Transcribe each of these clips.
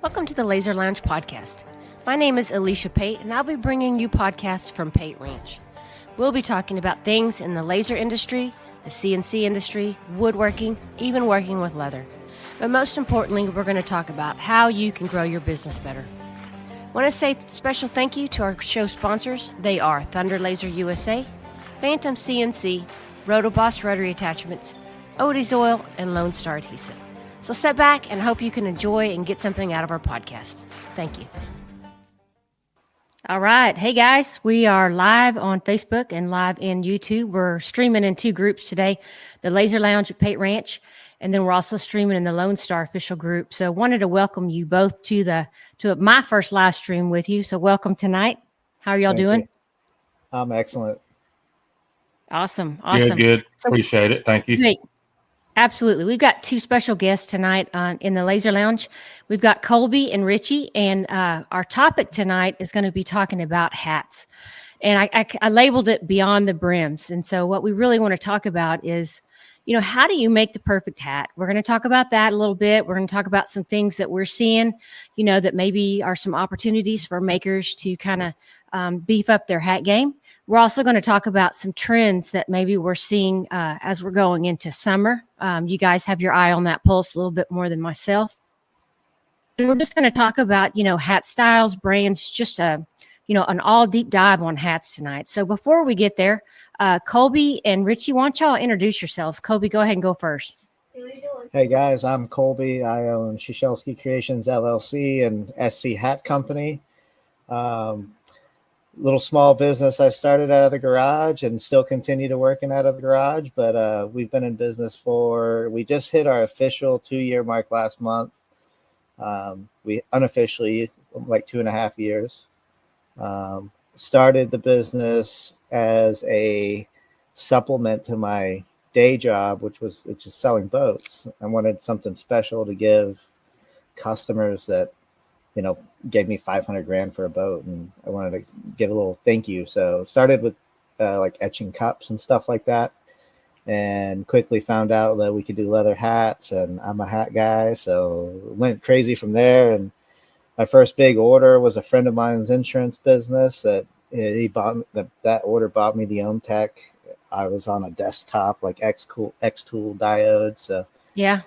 Welcome to the Laser Lounge podcast. My name is Alicia Pate, and I'll be bringing you podcasts from Pate Ranch. We'll be talking about things in the laser industry, the CNC industry, woodworking, even working with leather. But most importantly, we're going to talk about how you can grow your business better. I want to say a special thank you to our show sponsors. They are Thunder Laser USA, Phantom CNC, Rotoboss Rotary Attachments, Odie's Oil, and Lone Star Adhesive. So sit back and hope you can enjoy and get something out of our podcast. Thank you. All right. Hey, guys. We are live on Facebook and live in YouTube. We're streaming in two groups today, the Laser Lounge at Pate Ranch, and then we're also streaming in the Lone Star official group. So wanted to welcome you both to my first live stream with you. So welcome tonight. How are y'all doing? I'm excellent. Awesome. Good. Appreciate it. Thank you. Great. Absolutely. We've got two special guests tonight in the Laser Lounge. We've got Colby and Richie, and our topic tonight is going to be talking about hats. And I labeled it Beyond the Brims. And so what we really want to talk about is, how do you make the perfect hat? We're going to talk about that a little bit. We're going to talk about some things that we're seeing, that maybe are some opportunities for makers to kind of beef up their hat game. We're also going to talk about some trends that maybe we're seeing as we're going into summer. You guys have your eye on that pulse a little bit more than myself. And we're just going to talk about, hat styles, brands, just an all deep dive on hats tonight. So before we get there, Colby and Richie, why don't y'all introduce yourselves? Colby, go ahead and go first. Hey guys, I'm Colby. I own Shishelsky Creations LLC and SC Hat Company. Little small business I started out of the garage and still continue to working out of the garage, but we've been in business we just hit our official 2-year mark last month. We unofficially, like 2.5 years. Started the business as a supplement to my day job, it's just selling boats. I wanted something special to give customers that gave me $500,000 for a boat, and I wanted to give a little thank you. So started with like etching cups and stuff like that, and quickly found out that we could do leather hats, and I'm a hat guy, so went crazy from there. And my first big order was a friend of mine's insurance business that he bought. That order bought me the OMTech. I was on a desktop like X-Tool diodes. So yeah.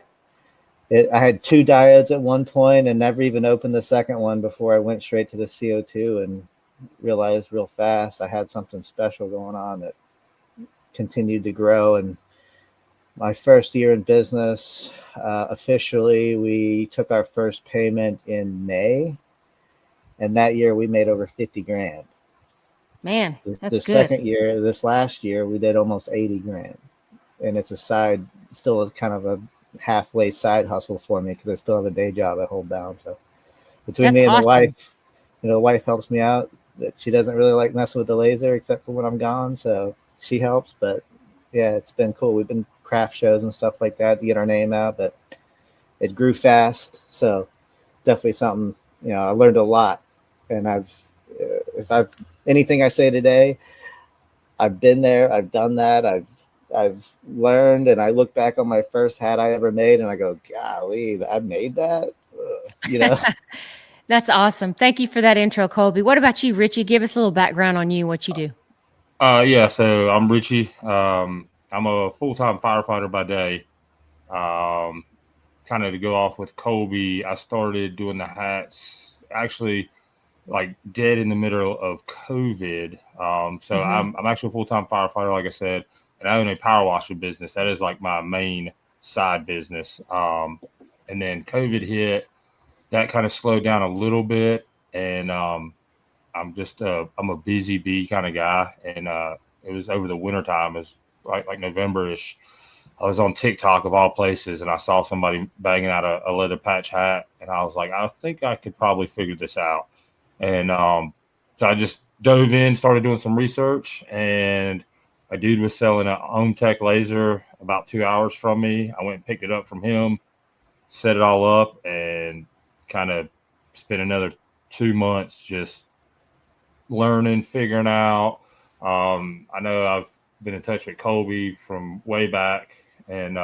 I had 2 diodes at one point and never even opened the second one before I went straight to the CO2 and realized real fast I had something special going on that continued to grow. And my first year in business, officially, we took our first payment in May. And that year we made over $50,000. Man, that's the good. Second year, this last year, we did almost $80,000. And it's still kind of a halfway side hustle for me because I still have a day job I hold down. So between me and the wife, the wife helps me out. That she doesn't really like messing with the laser except for when I'm gone, so she helps. But yeah, it's been cool. We've been craft shows and stuff like that to get our name out, but it grew fast. So definitely something, I learned a lot. And anything I say today, I've been there, I've done that, I've learned, and I look back on my first hat I ever made and I go, golly, I made that, That's awesome. Thank you for that intro, Colby. What about you, Richie? Give us a little background on you, what you do. So I'm Richie. I'm a full-time firefighter by day. Kind of to go off with Colby, I started doing the hats actually like dead in the middle of COVID. I'm actually a full-time firefighter, like I said, and I own a power washer business. That is like my main side business. And then COVID hit, that kind of slowed down a little bit. And I'm a busy bee kind of guy. And it was over the wintertime, it was like November-ish. I was on TikTok of all places, and I saw somebody banging out a leather patch hat. And I was like, I think I could probably figure this out. And so I just dove in, started doing some research, and a dude was selling an OMTech laser about 2 hours from me. I went and picked it up from him, set it all up, and kind of spent another 2 months just learning, figuring out. I know I've been in touch with Colby from way back, and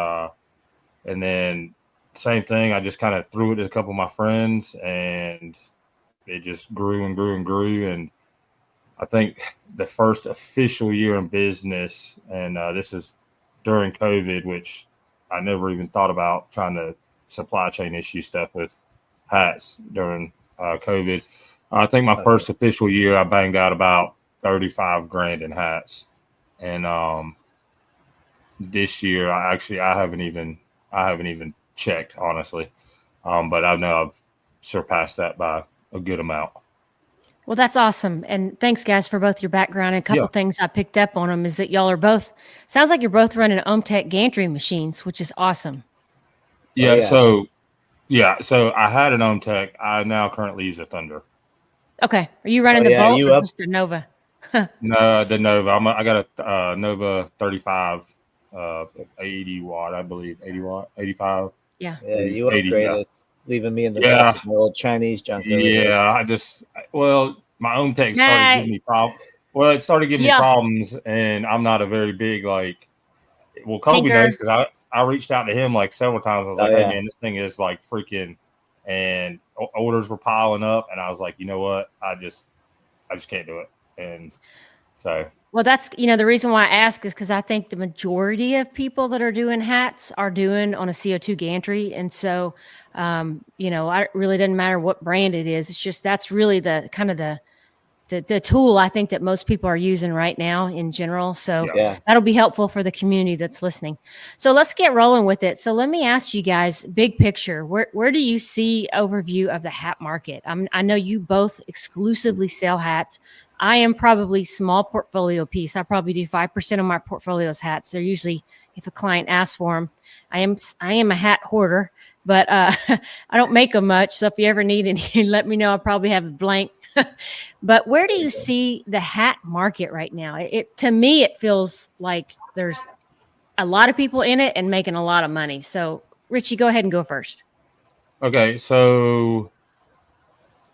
then same thing. I just kind of threw it to a couple of my friends, and it just grew and grew and grew. And I think the first official year in business, and this is during COVID, which I never even thought about trying to supply chain issue stuff with hats during COVID. I think my first official year, I banged out about 35 grand in hats. And this year, I haven't even checked, honestly. But I know I've surpassed that by a good amount. Well, that's awesome. And thanks, guys, for both your background. And a couple things I picked up on them is that y'all are both, sounds like you're both running Omtech gantry machines, which is awesome. Yeah. So I had an Omtech. I now currently use a Thunder. Okay. Are you running the Bolt or just the Nova? No, the Nova. I got a Nova 35, 80 watt, I believe. 80 watt, 85. Yeah. Yeah, you upgraded, leaving me in the dust with my old Chinese junk over here. My Omtech started giving me problems. Well, it started giving me problems, and I'm not a very big, Kobe knows, because I reached out to him like several times. I was like, hey, man, this thing is like freaking, and orders were piling up, and I was like, you know what? I just can't do it. And so. Well, that's, the reason why I ask is because I think the majority of people that are doing hats are doing on a CO2 gantry. And so, it really doesn't matter what brand it is. It's just, that's really the kind of the tool I think that most people are using right now in general. So that'll be helpful for the community that's listening. So let's get rolling with it. So let me ask you guys, big picture, where do you see overview of the hat market? I know you both exclusively sell hats. I am probably small portfolio piece. I probably do 5% of my portfolio's hats. They're usually, if a client asks for them. I am a hat hoarder, but I don't make them much. So if you ever need any, let me know. I'll probably have a blank. But where do you see the hat market right now? To me, it feels like there's a lot of people in it and making a lot of money. So Richie, go ahead and go first. Okay. So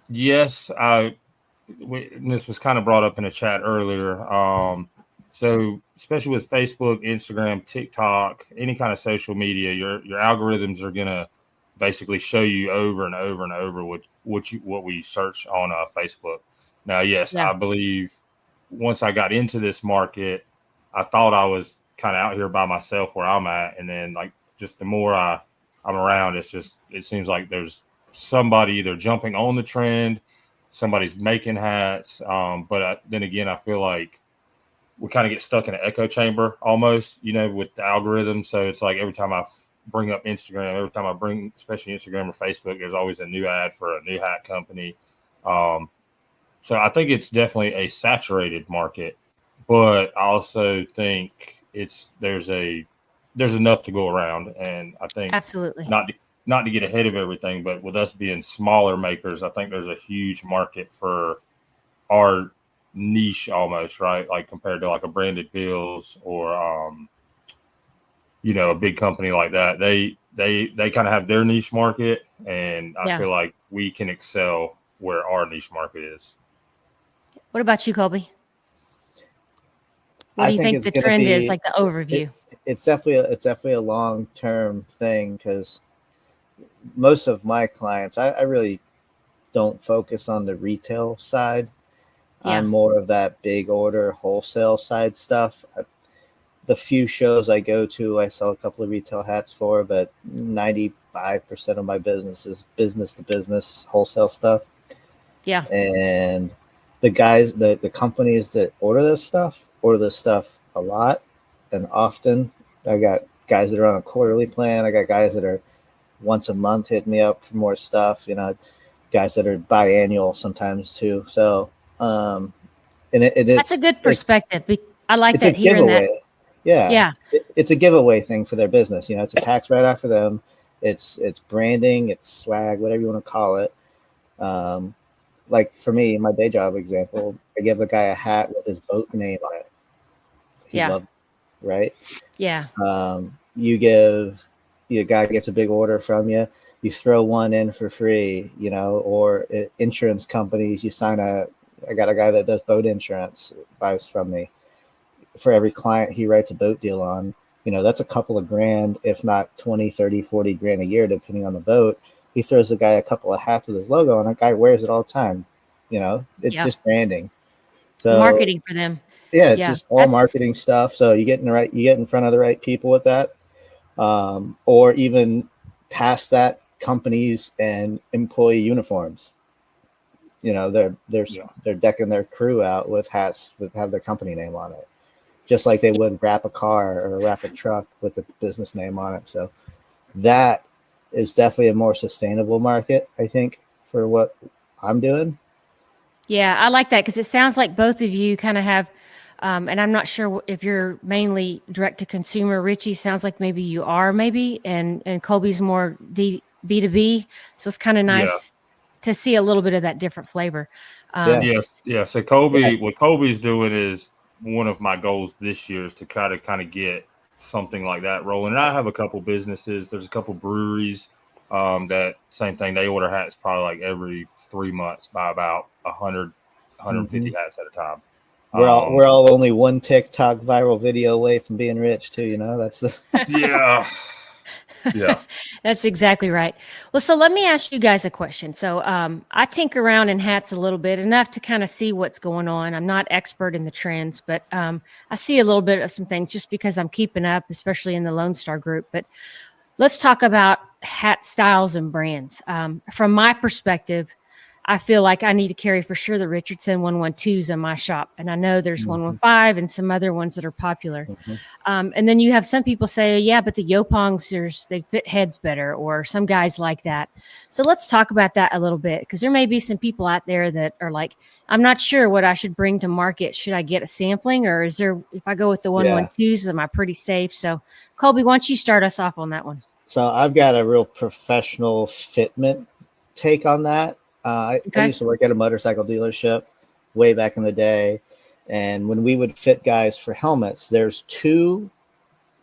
yes, this was kind of brought up in a chat earlier. So especially with Facebook, Instagram, TikTok, any kind of social media, your algorithms are going to basically show you over and over and over what we search on Facebook. Now, yes, I believe once I got into this market, I thought I was kind of out here by myself where I'm at. And then just the more I'm around, it seems like there's somebody either jumping on the trend, somebody's making hats. But then again, I feel like we kind of get stuck in an echo chamber almost, with the algorithm. So it's like every time I bring up Instagram, every time I bring, especially Instagram or Facebook, there's always a new ad for a new hat company. So I think it's definitely a saturated market, but I also think there's enough to go around. And I think absolutely not to get ahead of everything, but with us being smaller makers, I think there's a huge market for our niche almost, right? Like compared to like a Branded Bills or, a big company like that. They kind of have their niche market, and I feel like we can excel where our niche market is. What about you, Colby? What do you think the trend is, like the overview? It's definitely a long-term thing, because most of my clients, I really don't focus on the retail side. I'm more of that big order wholesale side stuff. The few shows I go to, I sell a couple of retail hats for, but 95% of my business is business to business wholesale stuff. Yeah. And the guys, the companies that order this stuff a lot and often. I got guys that are on a quarterly plan. I got guys that are once a month hitting me up for more stuff, guys that are biannual sometimes too. So, and that's a good perspective. I like that hearing that. Yeah. It's a giveaway thing for their business. It's a tax write-off for them. It's branding, it's swag, whatever you want to call it. Like for me, my day job example, I give a guy a hat with his boat name on it. He loved it, right? Yeah. Your guy gets a big order from you. You throw one in for free, or insurance companies. I got a guy that does boat insurance, buys from me. For every client he writes a boat deal on, that's a couple of grand, if not 20, 30, 40 grand a year, depending on the boat. He throws the guy a couple of hats with his logo and that guy wears it all the time. It's Yep. just branding. So Marketing for them. yeah, it's Yeah. just all marketing stuff. So you get in front of the right people with that. Or even past that, companies and employee uniforms. They're decking their crew out with hats that have their company name on it, just like they would wrap a car or wrap a truck with the business name on it. So that is definitely a more sustainable market, I think, for what I'm doing. Yeah, I like that because it sounds like both of you kind of have, and I'm not sure if you're mainly direct to consumer. Richie sounds like maybe you are, maybe, and Colby's more B2B. So it's kind of Yeah. nice to see a little bit of that different flavor. Yeah. Yes. So Yeah. what Kobe's doing is one of my goals this year is to kind of get something like that rolling. And I have a couple businesses. There's a couple breweries that same thing. They order hats probably like every 3 months by about 100, 150 Mhm. hats at a time. We're all only one TikTok viral video away from being rich too. That's the Yeah. Yeah. That's exactly right. Well, so let me ask you guys a question. So I tinker around in hats a little bit, enough to kind of see what's going on. I'm not expert in the trends, but I see a little bit of some things just because I'm keeping up, especially in the Lone Star group. But let's talk about hat styles and brands. From my perspective, I feel like I need to carry for sure the Richardson 112s in my shop. And I know there's Mhm. 115 and some other ones that are popular. Mhm. And then you have some people say, yeah, but the Yopongs, they fit heads better, or some guys like that. So let's talk about that a little bit, because there may be some people out there that are like, I'm not sure what I should bring to market. Should I get a sampling, or if I go with the Yeah. 112s, am I pretty safe? So Colby, why don't you start us off on that one? So I've got a real professional fitment take on that. I Okay. used to work at a motorcycle dealership way back in the day. And when we would fit guys for helmets, there's two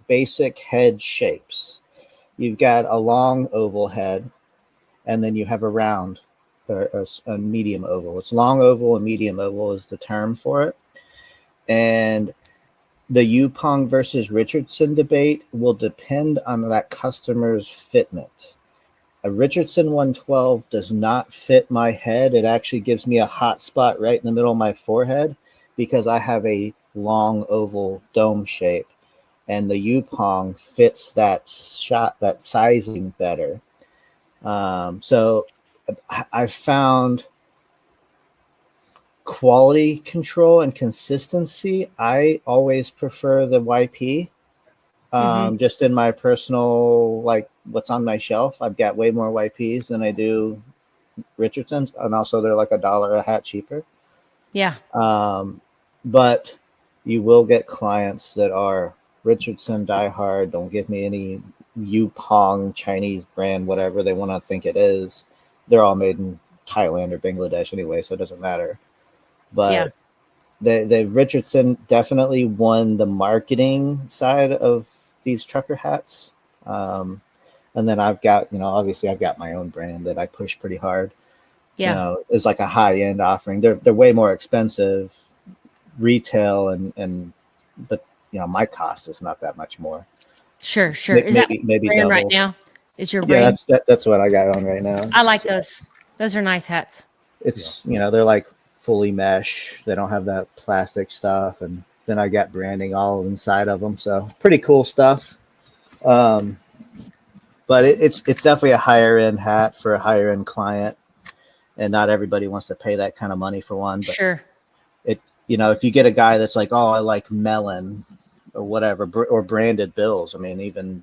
basic head shapes. You've got a long oval head, and then you have a round or a medium oval. It's long oval and medium oval is the term for it. And the Yupong versus Richardson debate will depend on that customer's fitment. A Richardson 112 does not fit my head. It actually gives me a hot spot right in the middle of my forehead because I have a long oval dome shape, and the Yupong fits that sizing better. So I found quality control and consistency. I always prefer the YP. Mm-hmm. Just in my personal, like what's on my shelf, I've got way more YPs than I do Richardson's, and also they're like $1 a hat cheaper. Yeah. Um, but you will get clients that are Richardson diehard. Don't give me any Yupong Chinese brand, whatever they want to think it is. They're all made in Thailand or Bangladesh anyway, so it doesn't matter. Yeah. But the Richardson definitely won the marketing side of these trucker hats. And then I've got, obviously I've got my own brand that I push pretty hard. Yeah. It's like a high end offering. They're way more expensive retail but my cost is not that much more. Sure. Sure. Is that Maybe brand right double. now? Is your Yeah, brand? that's what I got on right now. I like those. Those are nice hats. It's they're like fully mesh. They don't have that plastic stuff, and then I got branding all inside of them. So pretty cool stuff. But it's definitely a higher end hat for a higher end client, and not everybody wants to pay that kind of money for one. But Sure. if you get a guy that's like, oh, I like melon or whatever, or branded bills. I mean, even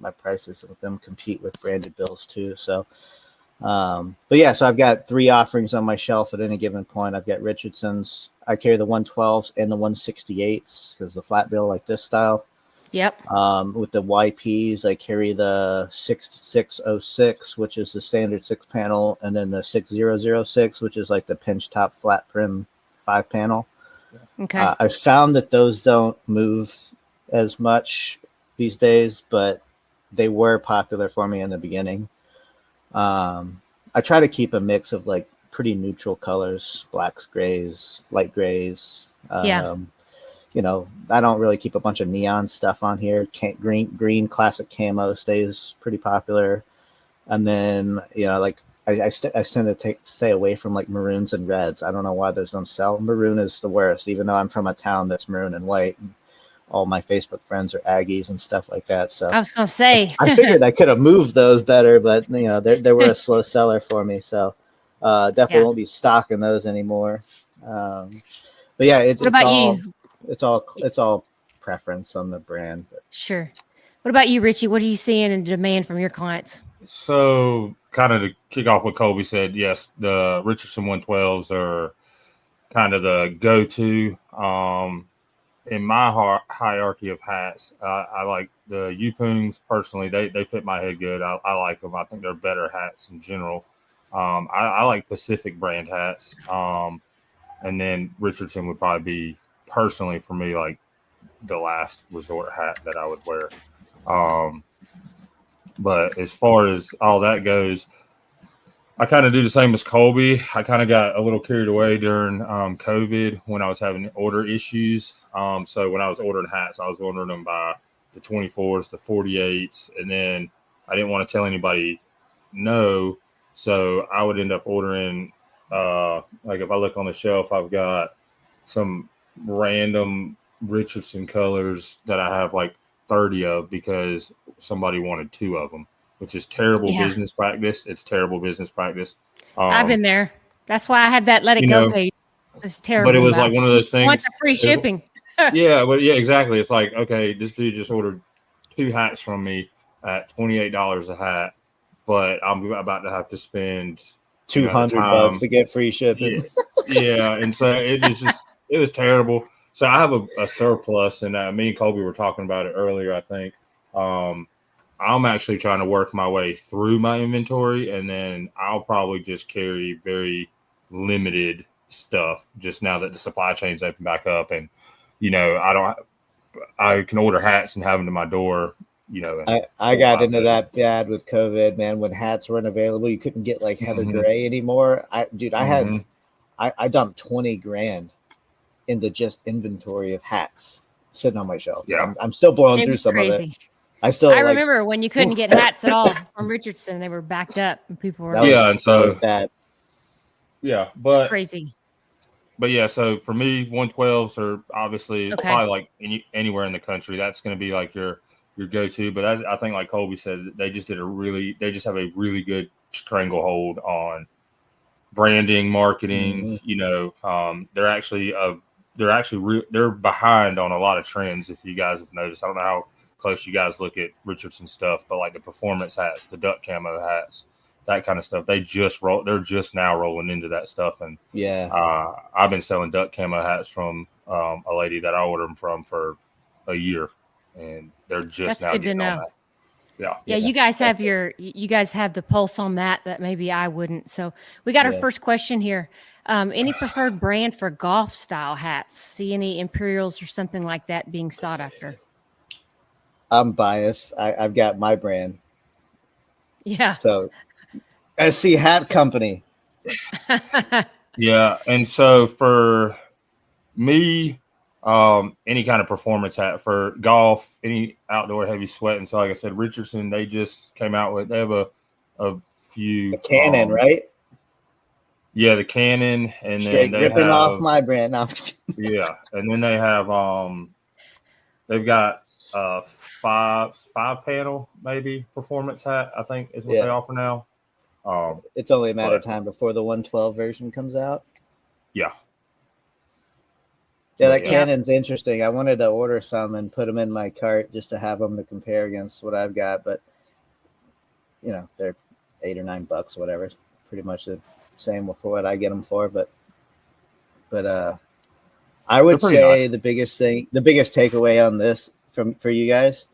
my prices with them compete with branded bills too. So, but yeah, so I've got 3 offerings on my shelf at any given point. I've got Richardson's. I carry the 112s and the 168s because the flat bill like this style. Yep. With the YPs, I carry the 6606, which is the standard 6-panel, and then the 6006, which is like the pinch top flat brim 5-panel. Okay. I found that those don't move as much these days, but they were popular for me in the beginning. I try to keep a mix of like pretty neutral colors, blacks, grays, light grays. Yeah. I don't really keep a bunch of neon stuff on here. Green classic camo stays pretty popular. And then, like I tend to stay away from like maroons and reds. I don't know why those don't sell. Maroon is the worst, even though I'm from a town that's maroon and white. And all my Facebook friends are Aggies and stuff like that. So I was going to say, I figured I could have moved those better, but they were a slow seller for me. So definitely won't be stocking those anymore. But yeah, what about you? It's all preference on the brand. But. Sure. What about you, Richie? What are you seeing in demand from your clients? So, kind of to kick off what Colby said, yes, the Richardson 112s are kind of the go-to. In my hierarchy of hats, I like the Yupungs personally. They fit my head good. I like them. I think they're better hats in general. I like Pacific brand hats. And then Richardson would probably be personally for me like the last resort hat that I would wear. But as far as all that goes, I kind of do the same as Colby. I kind of got a little carried away during COVID when I was having order issues. So when I was ordering hats, I was ordering them by the 24s, the 48s, and then I didn't want to tell anybody no. So I would end up ordering, like if I look on the shelf, I've got some random Richardson colors that I have like 30 of because somebody wanted 2 of them, which is terrible business practice. It's terrible business practice. I've been there. That's why I had that Let It Go page. It's terrible. But it was like one of those things. Want the free shipping. Yeah, exactly. It's like, okay, this dude just ordered 2 hats from me at $28 a hat, but I'm about to have to spend $200 to get free shipping. Yeah. And so it was terrible. So I have a surplus, and me and Colby were talking about it earlier, I think. I'm actually trying to work my way through my inventory, and then I'll probably just carry very limited stuff just now that the supply chain's open back up. And, I can order hats and have them to my door, I got into that bad with COVID, man. When hats weren't available, you couldn't get like Heather Gray anymore. I dumped 20 grand into just inventory of hats sitting on my shelf. Yeah. I'm still blowing through some of it. I remember when you couldn't get hats at all from Richardson. They were backed up and people were that was bad. Yeah, but it's crazy. But yeah, so for me, 112s are obviously probably like anywhere in the country. That's going to be like your go-to. But I think, like Colby said, they just have a really good stranglehold on branding, marketing. Mm-hmm. They're behind on a lot of trends. If you guys have noticed, I don't know how close you guys look at Richardson stuff, but like the performance hats, the duck camo hats, that kind of stuff. They're just now rolling into that stuff. And I've been selling duck camo hats from a lady that I ordered them from for a year, and they're just now getting on that. Yeah. You guys have the pulse on that maybe I wouldn't. So we got our first question here. Any preferred brand for golf style hats? See any Imperials or something like that being sought after? I'm biased. I've got my brand. Yeah. So SC Hat Company. Yeah. And so for me, any kind of performance hat for golf, any outdoor heavy sweat. And so, like I said, Richardson, they just came out with, they have a few. The Cannon, right? Yeah, the Cannon. And straight then they ripping off my brand. No. Yeah. And then they have, they've got five panel maybe performance hat, I think is what they offer now. It's only a matter of time before the 112 version comes out. Yeah. Yeah, that Cannon's interesting. I wanted to order some and put them in my cart just to have them to compare against what I've got, but they're $8 or $9, whatever. Pretty much the same for what I get them for, but I would say the biggest takeaway on this for you guys: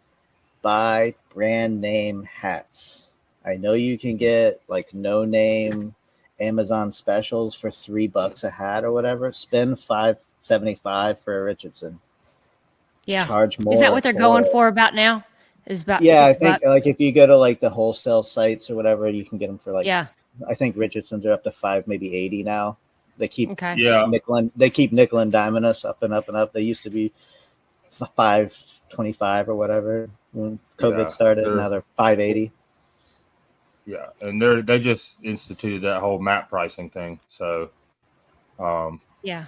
buy brand name hats. I know you can get like no name Amazon specials for $3 a hat or whatever. Spend $5.75 for a Richardson. Yeah. Charge more. Is that what they're going for about now? Is about I think like if you go to like the wholesale sites or whatever, you can get them for like I think Richardson's are up to $5, maybe $80 now. They keep Okay. Yeah. nickel and diming us up and up and up. They used to be 525 or whatever when COVID started. Now they're 580. Yeah, and they just instituted that whole map pricing thing. So, Yeah.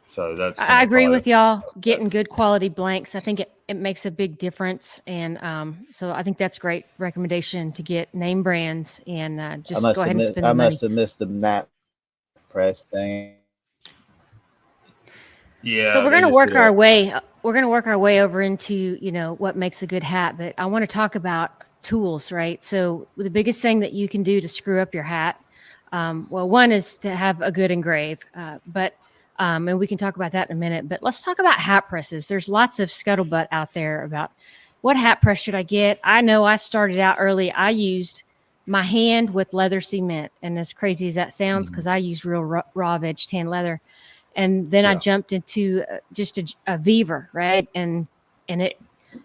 so that's I agree probably with y'all. Getting good quality blanks, I think it makes a big difference, and so I think that's a great recommendation to get name brands and just go ahead and spend the money. Must have missed the map price thing. Yeah. So we're they going to just work did our a- way. We're going to work our way over into what makes a good hat, but I want to talk about tools, right? So the biggest thing that you can do to screw up your hat, well, one is to have a good engrave, and we can talk about that in a minute. But let's talk about hat presses. There's lots of scuttlebutt out there about what hat press should I get. I know I started out early. I used my hand with leather cement, and as crazy as that sounds, because I use real raw veg tan leather. And then I jumped into just a Beaver, right? And it,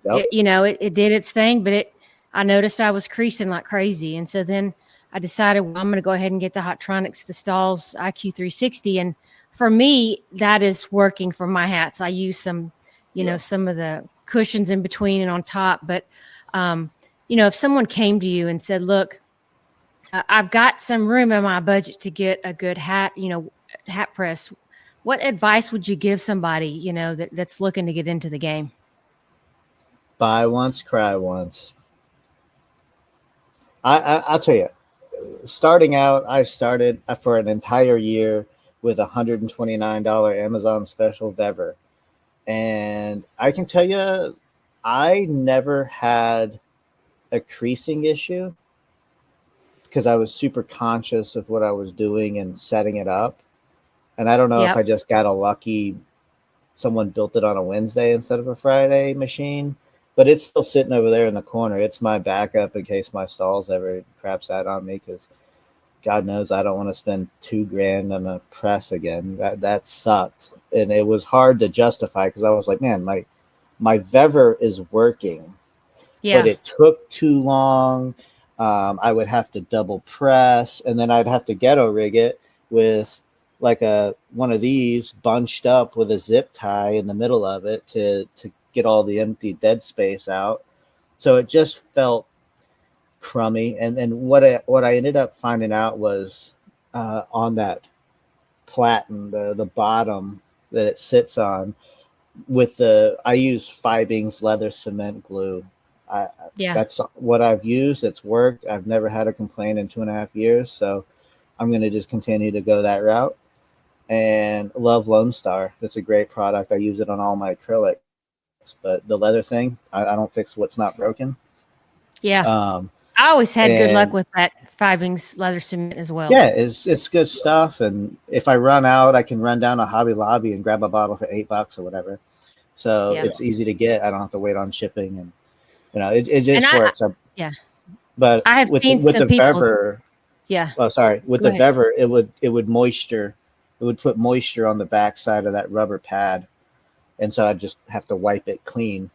Yep. it did its thing, but I noticed I was creasing like crazy. And so then I decided, well, I'm going to go ahead and get the Hottronics, the Stahls IQ360. And for me, that is working for my hats. I use some, some of the cushions in between and on top. But, if someone came to you and said, look, I've got some room in my budget to get a good hat, hat press. What advice would you give somebody, that's looking to get into the game? Buy once, cry once. I'll tell you, starting out, I started for an entire year with $129 Amazon special Vever. And I can tell you, I never had a creasing issue because I was super conscious of what I was doing and setting it up. And I don't know if I just got a lucky, someone built it on a Wednesday instead of a Friday machine, but it's still sitting over there in the corner. It's my backup in case my Stahls ever craps that on me, because God knows I don't want to spend $2,000 on a press again. That sucked. And it was hard to justify because I was like, man, my Vever is working, but it took too long. I would have to double press, and then I'd have to ghetto rig it with like one of these bunched up with a zip tie in the middle of it to get all the empty dead space out. So it just felt crummy. And what I ended up finding out was on that platen, the bottom that it sits on, I use Fibings leather cement glue. That's what I've used. It's worked. I've never had a complaint in 2.5 years. So I'm going to just continue to go that route. And love Lone Star. It's a great product. I use it on all my acrylics. But the leather thing, I don't fix what's not broken. Yeah. I always had good luck with that Fibings leather cement as well. Yeah, it's good stuff. And if I run out, I can run down to Hobby Lobby and grab a bottle for $8 or whatever. So it's easy to get. I don't have to wait on shipping, and it just works. But I have seen with some the people. Vever, Oh, sorry. With the Vever, it would moisture. It would put moisture on the back side of that rubber pad, and so I just have to wipe it clean.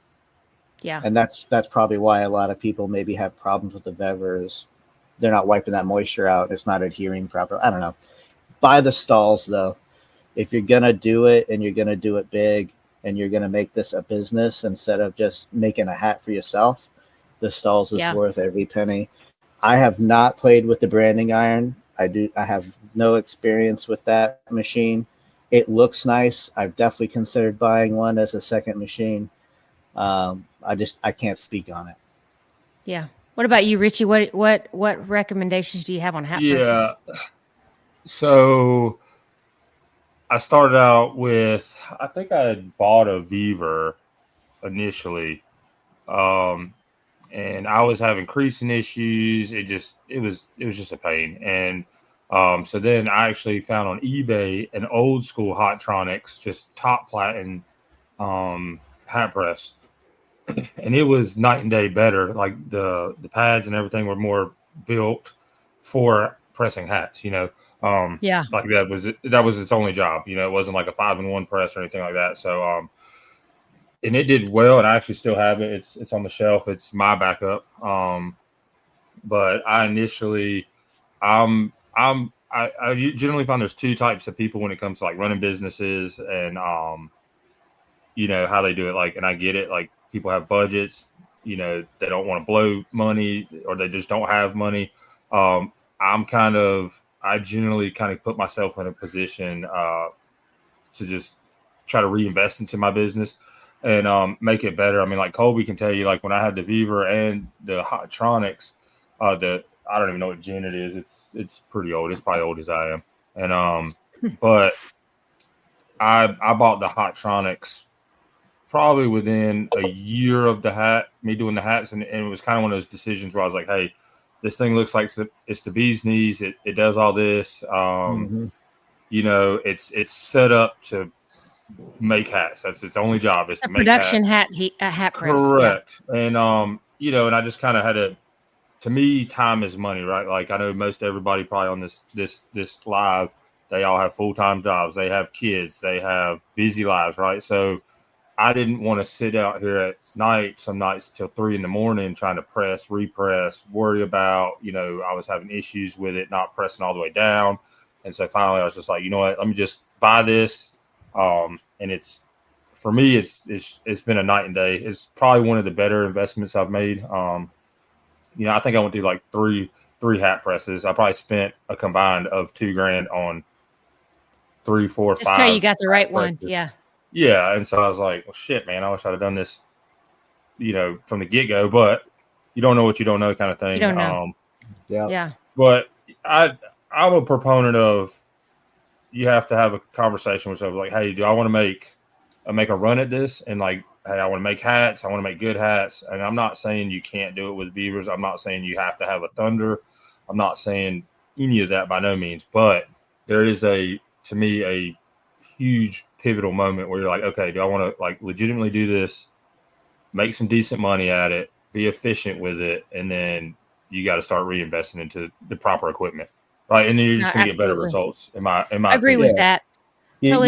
Yeah. And that's probably why a lot of people maybe have problems with the Vever, is they're not wiping that moisture out. It's not adhering properly. I don't know. Buy the Stahls though. If you're gonna do it and you're gonna do it big and you're gonna make this a business instead of just making a hat for yourself, the Stahls is worth every penny. I have not played with the branding iron. I have no experience with that machine. It looks nice. I've definitely considered buying one as a second machine. I can't speak on it. Yeah. What about you, Richie? What recommendations do you have on hat presses? Yeah. So I started out with, I think I had bought a Beaver initially. And I was having creasing issues. It was just a pain. And so then I actually found on eBay an old school Hottronics, just top platen hat press. And it was night and day better. Like the pads and everything were more built for pressing hats, like that was its only job. It wasn't like a 5-in-1 press or anything like that. So and it did well, and I actually still have it. It's on the shelf. It's my backup. But I initially, I'm I generally find there's two types of people when it comes to like running businesses and how they do it. Like, and I get it. Like, people have budgets. They don't want to blow money, or they just don't have money. Um, I generally kind of put myself in a position to just try to reinvest into my business and make it better. I mean, like Colby can tell you, like when I had the Viver and the Hotronics, I don't even know what gen it is. It's pretty old. It's probably old as I am. And but I bought the Hotronics probably within a year of me doing the hats, and it was kind of one of those decisions where I was like, hey, this thing looks like it's the bee's knees. It does all this. It's set up to make hats. That's its only job, is to make production hats. hat press. Correct. Yeah. And and I just kind of had to me, time is money, right? Like, I know most everybody probably on this live, they all have full-time jobs, they have kids, they have busy lives, right? So I didn't want to sit out here at night, some nights till 3 a.m, trying to press, repress, worry about, I was having issues with it not pressing all the way down. And so finally I was just like, you know what, let me just buy this. And for me, it's been a night and day. It's probably one of the better investments I've made. I think I went through like three hat presses. I probably spent a combined of $2,000 on 3, 4, 5. Just tell you got the right one. Yeah. Yeah. And so I was like, well, shit, man, I wish I'd have done this, from the get go, but you don't know what you don't know, kind of thing. You don't know. Yeah. But I'm a proponent of, you have to have a conversation with someone like, hey, do I want to make a run at this? And like, hey, I want to make hats. I want to make good hats. And I'm not saying you can't do it with Vevers. I'm not saying you have to have a Thunder. I'm not saying any of that by no means. But there is to me, a huge pivotal moment where you're like, okay, do I want to like legitimately do this, make some decent money at it, be efficient with it, and then you got to start reinvesting into the proper equipment, right? And then you're just going to get better results. I agree opinion. with that. You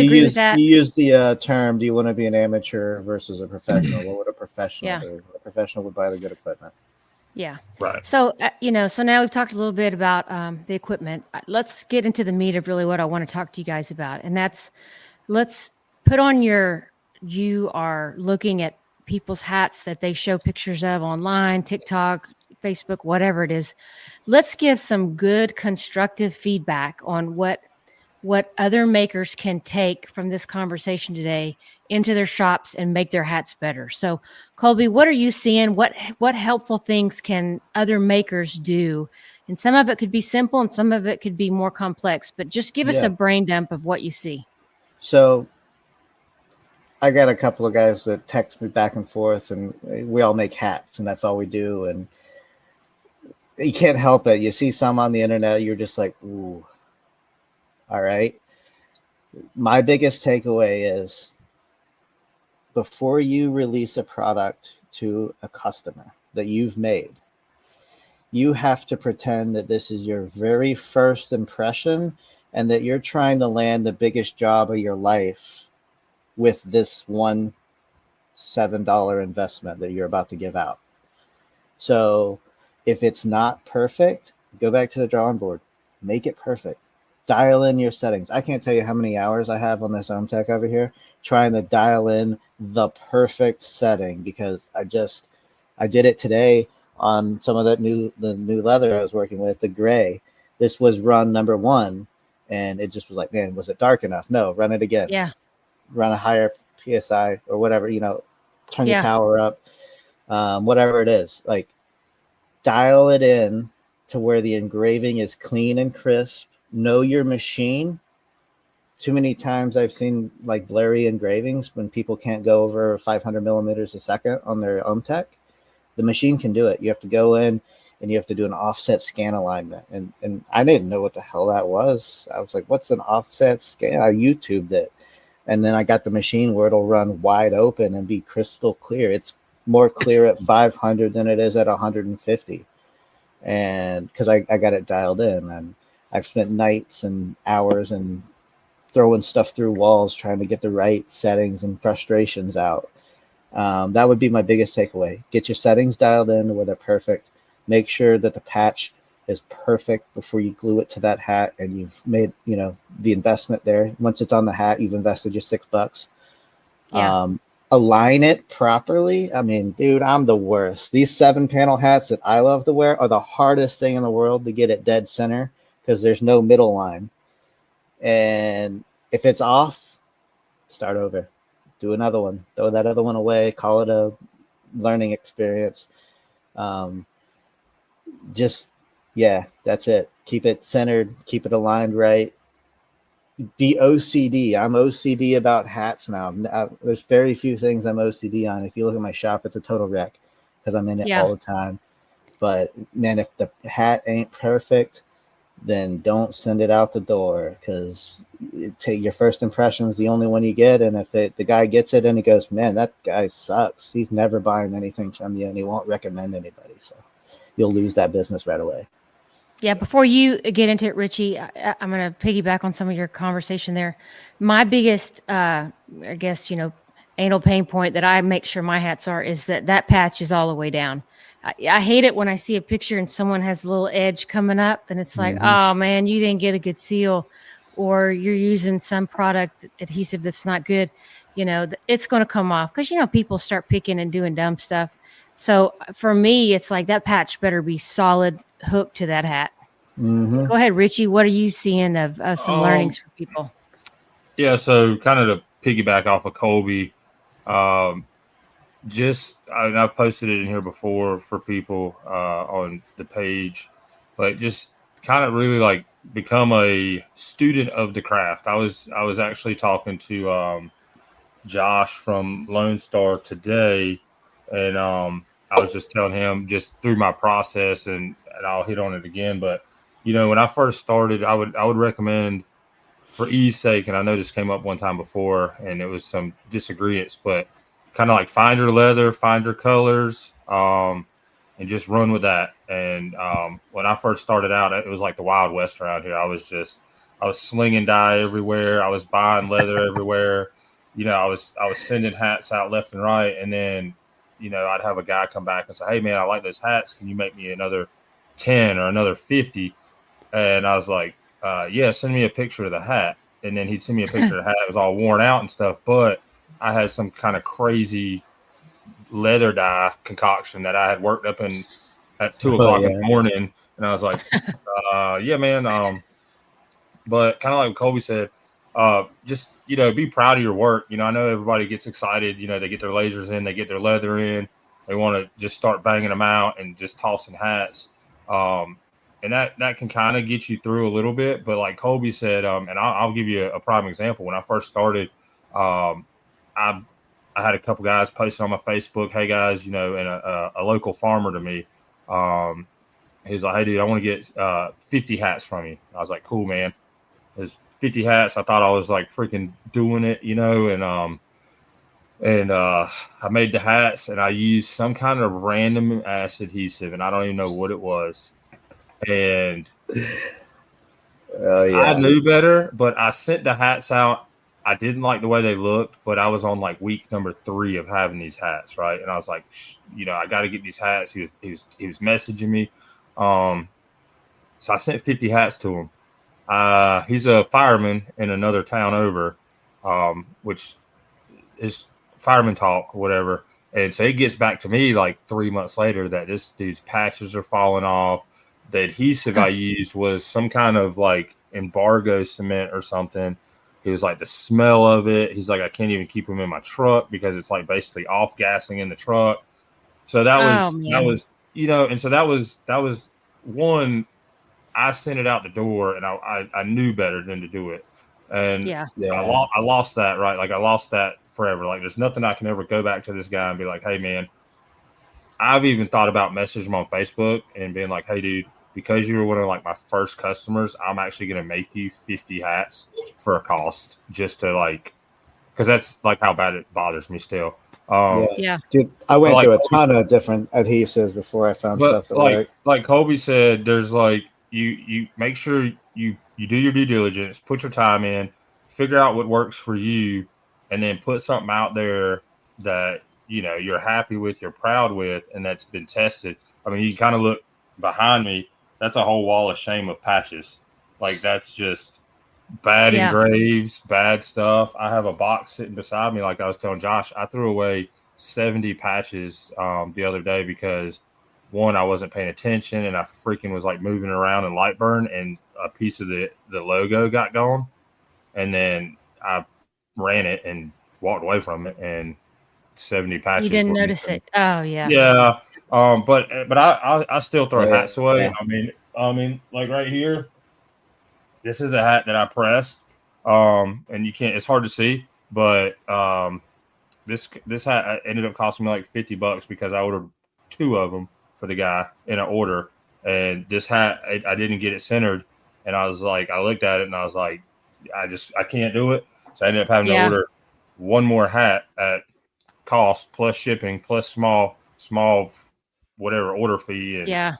use the term, do you want to be an amateur versus a professional? What would a professional do? A professional would buy the good equipment. Yeah. Right. So, so now we've talked a little bit about the equipment. Let's get into the meat of really what I want to talk to you guys about. And that's, let's put on you are looking at people's hats that they show pictures of online, TikTok, Facebook, whatever it is. Let's give some good constructive feedback on what other makers can take from this conversation today into their shops and make their hats better. So, Colby, what are you seeing? What helpful things can other makers do? And some of it could be simple and some of it could be more complex, but just give us a brain dump of what you see. So I got a couple of guys that text me back and forth, and we all make hats, and that's all we do. And you can't help it. You see some on the internet, you're just like, ooh. All right. My biggest takeaway is, before you release a product to a customer that you've made, you have to pretend that this is your very first impression and that you're trying to land the biggest job of your life with this one $7 investment that you're about to give out. So if it's not perfect, go back to the drawing board, make it perfect. Dial in your settings. I can't tell you how many hours I have on this OMTech over here trying to dial in the perfect setting, because I did it today on some of the new leather I was working with, the gray. This was run number 1, and it just was like, man, was it dark enough? No, run it again. Yeah. Run a higher PSI or whatever, turn your power up, whatever it is. Like, dial it in to where the engraving is clean and crisp. Know your machine. Too many times I've seen like blurry engravings when people can't go over 500 millimeters a second on their OMTech. The machine can do it. You have to go in and you have to do an offset scan alignment. And I didn't know what the hell that was. I was like, what's an offset scan? I YouTubed it. And then I got the machine where it'll run wide open and be crystal clear. It's more clear at 500 than it is at 150. And because I got it dialed in, and I've spent nights and hours and throwing stuff through walls trying to get the right settings and frustrations out. That would be my biggest takeaway. Get your settings dialed in where they're perfect. Make sure that the patch is perfect before you glue it to that hat, and you've made, the investment there. Once it's on the hat, you've invested your $6. Yeah. Align it properly. I mean, dude, I'm the worst. These 7-panel hats that I love to wear are the hardest thing in the world to get it dead center because there's no middle line. And if it's off, start over. Do another one. Throw that other one away. Call it a learning experience. That's it. Keep it centered. Keep it aligned right. Be OCD. I'm OCD about hats now. There's very few things I'm OCD on. If you look at my shop, it's a total wreck because I'm in it all the time. But man, if the hat ain't perfect, then don't send it out the door because your first impression is the only one you get. And if the guy gets it and he goes, man, that guy sucks, he's never buying anything from you and he won't recommend anybody. So you'll lose that business right away. Yeah, before you get into it, Richie, I'm going to piggyback on some of your conversation there. My biggest, I guess, anal pain point that I make sure my hats are is that patch is all the way down. I hate it when I see a picture and someone has a little edge coming up and it's like, oh man, you didn't get a good seal, or you're using some product adhesive that's not good. It's going to come off because, people start picking and doing dumb stuff. So for me, it's like that patch better be solid hooked to that hat. Mm-hmm. Go ahead, Richie. What are you seeing of some learnings for people? Yeah, so kind of to piggyback off of Colby, I've posted it in here before for people on the page, but just kind of really like become a student of the craft. I was actually talking to Josh from Lone Star today, and I was just telling him just through my process, and I'll hit on it again. But when I first started, I would recommend, for ease sake, and I know this came up one time before, and it was some disagreements, but kind of like find your leather, find your colors, and just run with that. And when I first started out, it was like the Wild West around here. I was slinging dye everywhere. I was buying leather everywhere. I was sending hats out left and right, and then I'd have a guy come back and say, "Hey man, I like those hats. Can you make me another 10 or another 50?" And I was like, "Yeah, send me a picture of the hat." And then he'd send me a picture of the hat. It was all worn out and stuff, but I had some kind of crazy leather dye concoction that I had worked up at 2:00 in the morning, and I was like, "Yeah, man." But kind of like Colby said, just be proud of your work. I know everybody gets excited. They get their lasers in, they get their leather in, they want to just start banging them out and just tossing hats. And that can kind of get you through a little bit. But like Colby said, and I'll give you a prime example. When I first started, I had a couple guys posting on my Facebook, "Hey guys, and a local farmer to me, he's like, 'Hey dude, I want to get 50 hats from you.'" I was like, "Cool, man." There's 50 hats. I thought I was like freaking doing it, and I made the hats, and I used some kind of random ass adhesive, and I don't even know what it was. And I knew better, but I sent the hats out. I didn't like the way they looked, but I was on like week number 3 of having these hats, right? And I was like, I got to get these hats. He was messaging me, so I sent 50 hats to him. He's a fireman in another town over, which is fireman talk or whatever. And so he gets back to me like 3 months later that this dude's patches are falling off. The adhesive I used was some kind of like embargo cement or something. He was like, the smell of it. He's like, I can't even keep them in my truck because it's like basically off gassing in the truck. So that was, and so that was one. I sent it out the door, and I knew better than to do it. And I lost that, right? Like I lost that forever. Like there's nothing I can ever go back to this guy and be like, "Hey man," I've even thought about messaging him on Facebook and being like, "Hey dude, because you were one of like my first customers, I'm actually going to make you 50 hats for a cost just to like, because that's like how bad it bothers me still." Dude, I went through a ton of different adhesives before I found stuff that worked. Like Colby said, there's like you make sure you do your due diligence, put your time in, figure out what works for you, and then put something out there that you're happy with, you're proud with, and that's been tested. I mean, you kind of look behind me. that's a whole wall of shame of patches. Like that's just bad Yeah. engraves, bad stuff. I have a box sitting beside me. Like I was telling Josh, I threw away 70 patches the other day because one, I wasn't paying attention and I freaking was like moving around in light burn and a piece of the logo got gone. And then I ran it and walked away from it and 70 You patches didn't were notice missing. it. Oh yeah. Yeah. But I still throw Oh, hats away. yeah. I mean, like right here, this is a hat that I pressed. And you can't. It's hard to see, but this hat ended up costing me like $50 because I ordered 2 of them for the guy in an order, and this hat I didn't get it centered, and I was like, I looked at it and I was like, I can't do it, so I ended up having to Yeah. order one more hat at cost plus shipping plus small whatever order fee. And Yeah.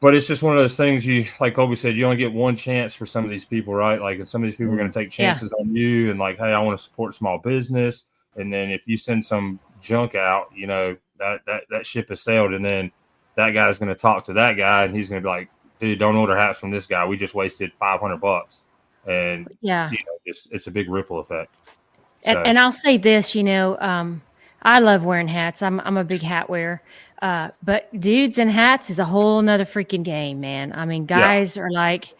but it's just one of those things, you like Colby said, you only get one chance for some of these people, right? Like, and some of these people are going to take Yeah. chances on you and like, hey, I want to support small business. And then if you send some junk out, you know, that ship has sailed, and then that guy's going to talk to that guy and he's going to be like, dude, don't order hats from this guy. We just wasted $500. And Yeah. you know, it's a big ripple effect. And I'll say this, I love wearing hats. I'm a big hat wearer. But dudes and hats is a whole nother freaking game, man. I mean, guys are like,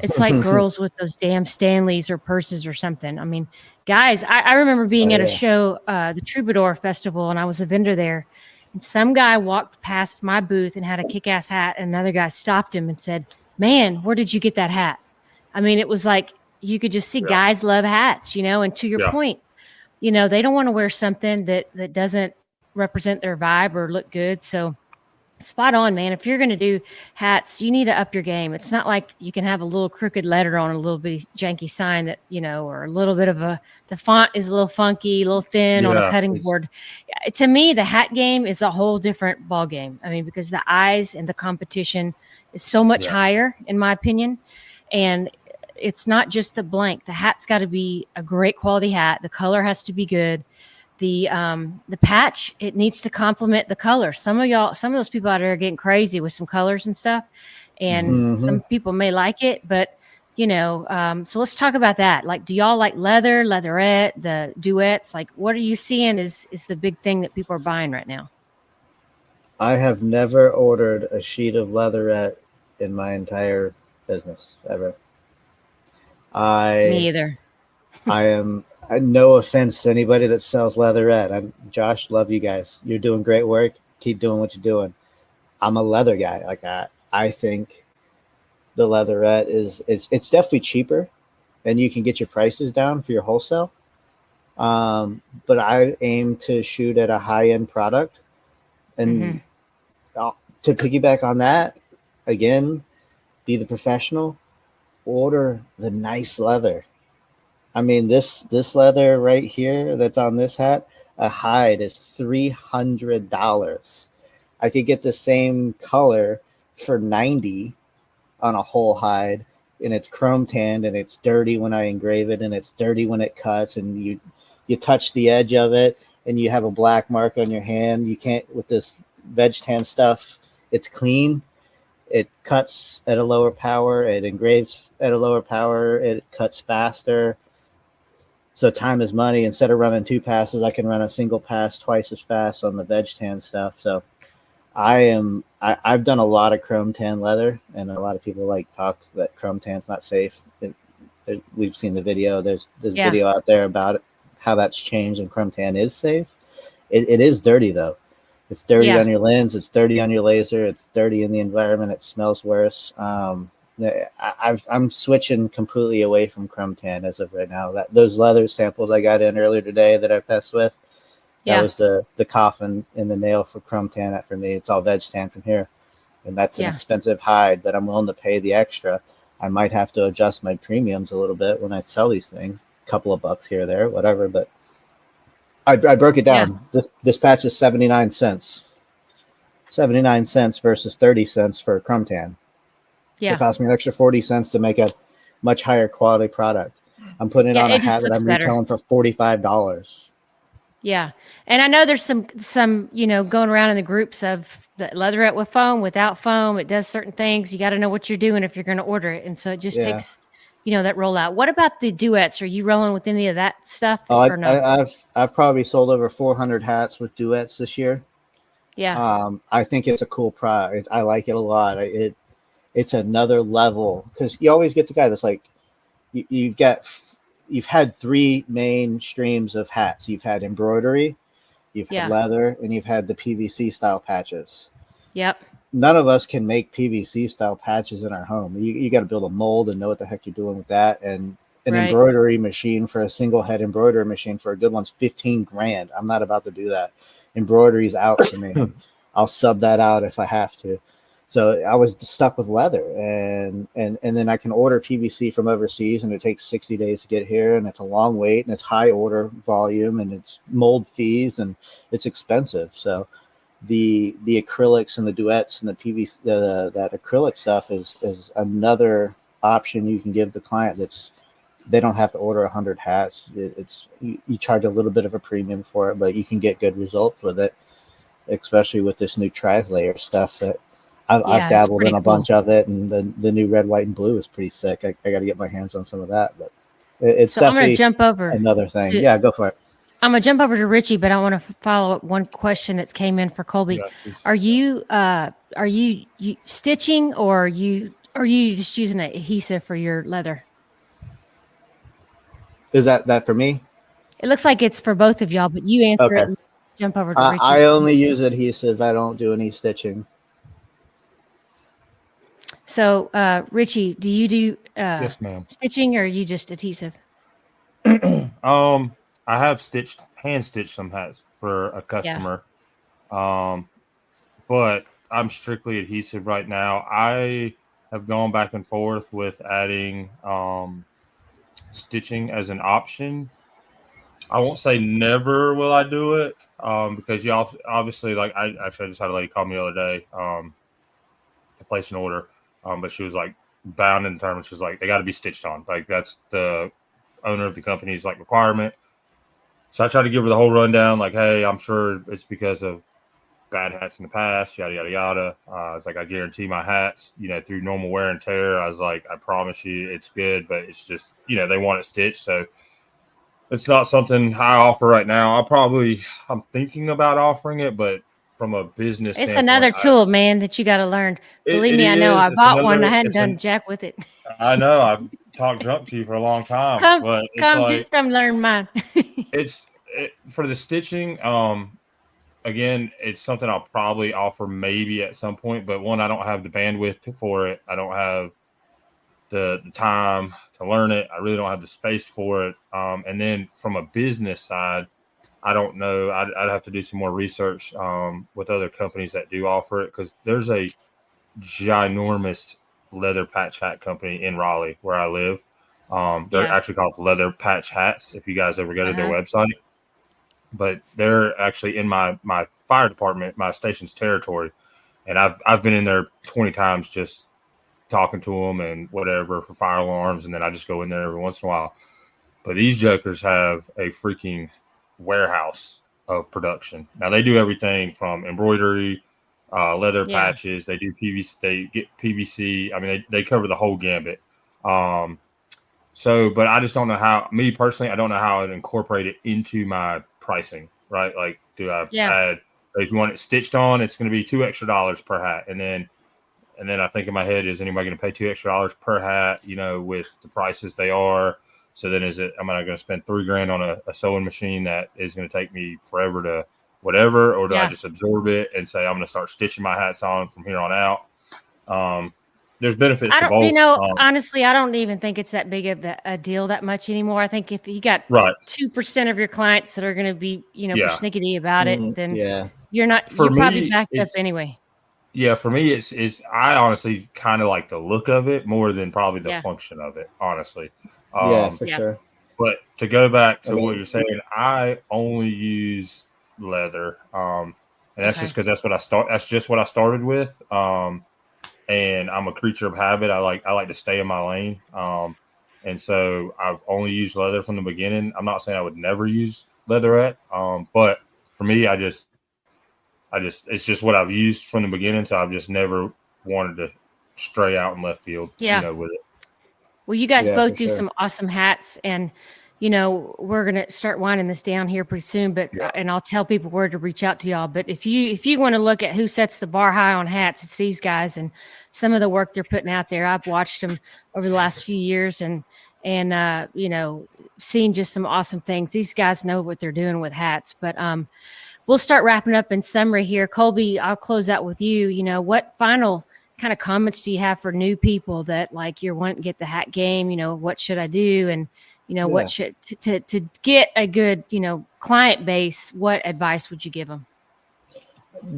it's like girls with those damn Stanleys or purses or something. I mean, guys, I remember being at a show, the Troubadour Festival, and I was a vendor there. And some guy walked past my booth and had a kick-ass hat, and another guy stopped him and said, "Man, where did you get that hat?" I mean, it was like you could just see guys love hats, and to your point, they don't want to wear something that doesn't represent their vibe or look good. So spot on, man. If you're going to do hats, you need to up your game. It's not like you can have a little crooked letter on a little bitty janky sign that, or a little bit of the font is a little funky, a little thin on a cutting board. To me, the hat game is a whole different ball game. I mean, because the eyes and the competition is so much higher, in my opinion. And it's not just the blank. The hat's got to be a great quality hat. The color has to be good. The patch, it needs to complement the color. Some of those people out there are getting crazy with some colors and stuff, and some people may like it, but so let's talk about that. Like, do y'all like leather, leatherette, the duets? Like, what are you seeing is the big thing that people are buying right now? I have never ordered a sheet of leatherette in my entire business ever. Me either. I am. No offense to anybody that sells leatherette. Josh, love you guys. You're doing great work. Keep doing what you're doing. I'm a leather guy. Like I think the leatherette it's definitely cheaper, and you can get your prices down for your wholesale. But I aim to shoot at a high-end product, and to piggyback on that, again, be the professional. Order the nice leather. I mean, this leather right here that's on this hat, a hide is $300. I could get the same color for $90 on a whole hide, and it's chrome tanned, and it's dirty when I engrave it, and it's dirty when it cuts, and you touch the edge of it, and you have a black mark on your hand. You can't, with this veg tan stuff, it's clean. It cuts at a lower power. It engraves at a lower power. It cuts faster. So time is money. Instead of running 2 passes, I can run a single pass twice as fast on the veg tan stuff. So I've done a lot of chrome tan leather, and a lot of people talk that chrome tan's not safe. We've seen the video. There's video out there about it, how that's changed, and chrome tan is safe. It is dirty though. It's dirty on your lens. It's dirty on your laser. It's dirty in the environment. It smells worse. I'm switching completely away from chrome tan as of right now. Those leather samples I got in earlier today that I passed with, that was the coffin in the nail for chrome tan for me. It's all veg tan from here, and that's an expensive hide, but I'm willing to pay the extra. I might have to adjust my premiums a little bit when I sell these things, a couple of bucks here or there, whatever, but I broke it down. This patch is 79 cents. 79 cents versus 30 cents for chrome tan. It cost me an extra 40 cents to make a much higher quality product. I'm putting it on a hat that I'm retailing for $45. Yeah. And I know there's some, going around in the groups of the leatherette with foam, without foam. It does certain things. You got to know what you're doing if you're going to order it. And so it just Yeah. takes, that rollout. What about the duets? Are you rolling with any of that stuff Oh, or no? I've probably sold over 400 hats with duets this year. Yeah. I think it's a cool product. I like it a lot. It's another level because you always get the guy that's like, you've had three main streams of hats. You've had embroidery, you've had Yeah. leather, and you've had the PVC style patches. Yep. None of us can make PVC style patches in our home. You got to build a mold and know what the heck you're doing with that. And an Right. embroidery machine for a single head embroidery machine for a good one's 15 grand. I'm not about to do that. Embroidery's out for me. I'll sub that out if I have to. So I was stuck with leather, and then I can order PVC from overseas, and it takes 60 days to get here, and it's a long wait, and it's high order volume, and it's mold fees, and it's expensive. So the acrylics and the duets and the PVC, that acrylic stuff is another option you can give the client. They don't have to order 100 hats. It's you charge a little bit of a premium for it, but you can get good results with it, especially with this new tri-layer stuff that I've Yeah. It's dabbled pretty in a cool. bunch of it, and the new red, white, and blue is pretty sick. I got to get my hands on some of that, but it's So I'm going to definitely jump over another thing. to, Yeah, go for it. I'm going to jump over to Richie, but I want to follow up one question that's came in for Colby. Yeah. Are you stitching, or are you just using an adhesive for your leather? Is that for me? It looks like it's for both of y'all, but you answer it Okay. and jump over to I Richie. only use adhesive. I don't do any stitching. So, Richie, do you do Yes, ma'am. stitching, or are you just adhesive? I have hand stitched some hats for a Yeah. customer. Um, but I'm strictly adhesive right now. I have gone back and forth with adding stitching as an option. I won't say never will I do it, because you obviously, like, I just had a lady call me the other day to place an order, but she was like bound and determined. She was like, they got to be stitched on. Like, that's the owner of the company's like requirement. So I tried to give her the whole rundown, like, hey, I'm sure it's because of bad hats in the past, yada yada yada. I was like, I guarantee my hats, through normal wear and tear. I was like, I promise you, it's good, but it's just, they want it stitched, so it's not something I offer right now. I'm thinking about offering it, but from a business It's standpoint, another tool, man, that you got to learn. Believe it me, I know. is. I bought one. I hadn't done jack with it. I know I've talked junk to you for a long time, come, but it's come, like come, learn mine. for the stitching. Again, it's something I'll probably offer maybe at some point, but one, I don't have the bandwidth for it. I don't have the time to learn it. I really don't have the space for it. And then from a business side, I don't know. I'd have to do some more research with other companies that do offer it, because there's a ginormous leather patch hat company in Raleigh where I live. They're Yeah. actually called Leather Patch Hats, if you guys ever go to their Uh-huh. website. But they're actually in my fire department, my station's territory, and I've been in there 20 times just talking to them and whatever for fire alarms, and then I just go in there every once in a while. But these jokers have a freaking warehouse of production. Now they do everything from embroidery, leather Yeah. patches. They do PVC. They get PVC. I mean, they cover the whole gambit. But I just don't know how. Me personally, I don't know how I'd incorporate it into my pricing. Right? Like, do I Yeah. add? If you want it stitched on, it's going to be $2 extra per hat, and then I think in my head, is anybody going to pay $2 extra per hat? With the prices they are. So then, am I going to spend $3,000 on a sewing machine that is going to take me forever to whatever, or do I Yeah. just absorb it and say I'm going to start stitching my hats on from here on out? There's benefits I to don't, both. honestly, I don't even think it's that big of a deal that much anymore. I think if you got Right. 2% of your clients that are going to be, Yeah. persnickety about it, then Yeah. For you're probably me, backed up anyway. Yeah, for me, I honestly kind of like the look of it more than probably the Yeah. function of it, honestly. Yeah, for Yeah. sure. But to go back I to what mean, you're saying, I only use leather, and that's just Okay. because That's just what I started with, and I'm a creature of habit. I like to stay in my lane, and so I've only used leather from the beginning. I'm not saying I would never use leatherette. But for me, it's just what I've used from the beginning. So I've just never wanted to stray out in left field, Yeah. with it. Well, you guys Yeah, both for do sure. some awesome hats, and we're gonna start winding this down here pretty soon. But Yeah. and I'll tell people where to reach out to y'all. But if you want to look at who sets the bar high on hats, it's these guys, and some of the work they're putting out there. I've watched them over the last few years, and seen just some awesome things. These guys know what they're doing with hats. But we'll start wrapping up in summary here. Colby, I'll close out with you. What final kind of comments do you have for new people that like you're wanting to get the hat game? What should I do? And, what should to get a good, client base, what advice would you give them?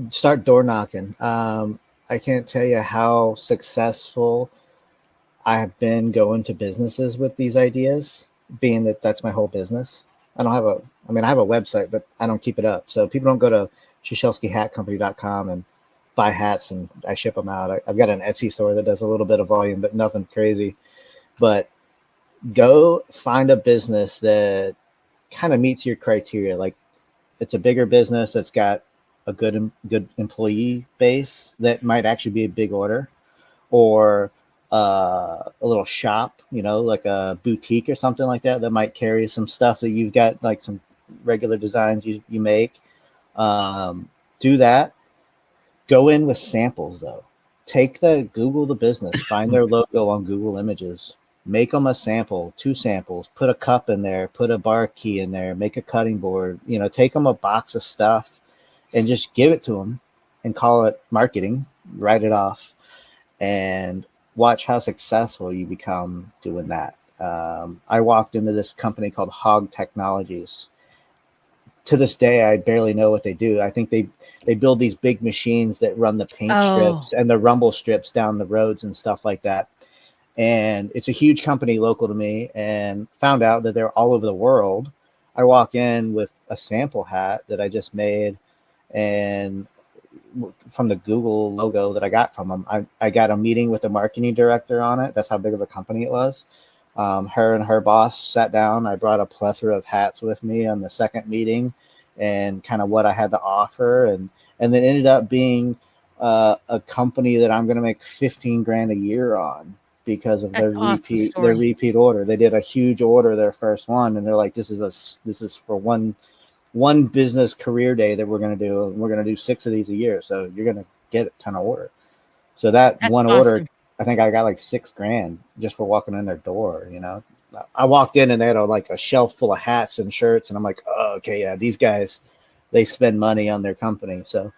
Start door knocking. I can't tell you how successful I have been going to businesses with these ideas, being that that's my whole business. I have a website, but I don't keep it up. So people don't go to ShishelskyHatCompany.com and buy hats and I ship them out. I've got an Etsy store that does a little bit of volume, but nothing crazy. But go find a business that kind of meets your criteria. Like it's a bigger business that's got a good employee base that might actually be a big order, or a little shop, like a boutique or something like that might carry some stuff that you've got, like some regular designs you make. Do that. Go in with samples though. Google the business, find their logo on Google Images, make them a sample, 2 samples, put a cup in there, put a bar key in there, make a cutting board, take them a box of stuff and just give it to them and call it marketing, write it off, and watch how successful you become doing that. I walked into this company called Hog Technologies. To this day, I barely know what they do. I think they build these big machines that run the paint strips and the rumble strips down the roads and stuff like that. And it's a huge company local to me, and found out that they're all over the world. I walk in with a sample hat that I just made, and from the Google logo that I got from them, I got a meeting with the marketing director on it. That's how big of a company it was. Her and her boss sat down. I brought a plethora of hats with me on the second meeting, and kind of what I had to offer, and then ended up being a company that I'm going to make 15 grand a year on because of That's their awesome repeat order. They did a huge order, their first one, and they're like, this is for one business career day that we're going to do, and we're going to do 6 of these a year. So you're going to get a ton of order. So that That's one awesome. order, I think I got like 6 grand just for walking in their door. I walked in and they had a shelf full of hats and shirts, and I'm like, oh, okay, yeah, these guys, they spend money on their company. So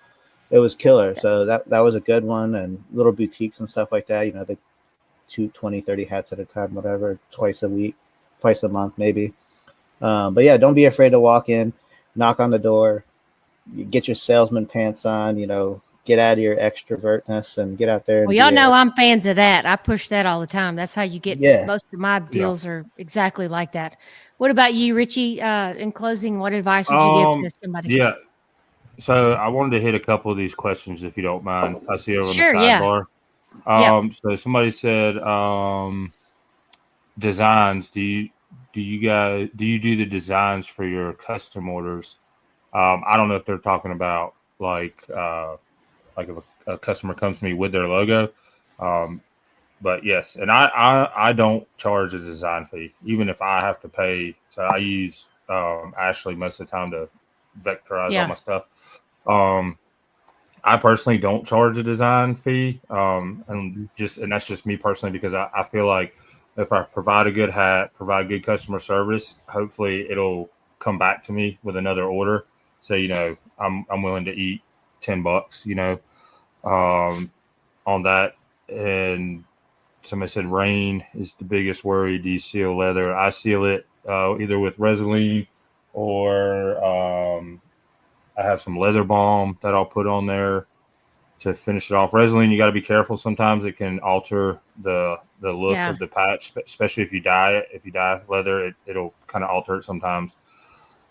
it was killer. So that was a good one. And little boutiques and stuff like that, they 20, 30 hats at a time, whatever, twice a month, maybe. But yeah, don't be afraid to walk in, knock on the door, you get your salesman pants on, get out of your extrovertness and get out there. And Well, y'all know I'm fans of that. I push that all the time. That's how you get most of my deals are exactly like that. What about you, Richie? In closing, what advice would you give to somebody? Yeah. So I wanted to hit a couple of these questions, if you don't mind. I see over Sure, on the sidebar. Yeah. So somebody said, designs. Do you do the designs for your custom orders? I don't know if they're talking about like if a customer comes to me with their logo. But yes, and I don't charge a design fee, even if I have to pay. So I use Ashley most of the time to vectorize all my stuff. I personally don't charge a design fee, and that's just me personally, because I feel like if I provide a good hat, provide good customer service, hopefully it'll come back to me with another order. So I'm willing to eat $10, on that. And somebody said rain is the biggest worry. Do you seal leather? I seal it either with Resolene, or I have some leather balm that I'll put on there to finish it off. Resolene, you got to be careful. Sometimes it can alter the look of the patch, especially if you dye it. If you dye leather, it'll kind of alter it sometimes.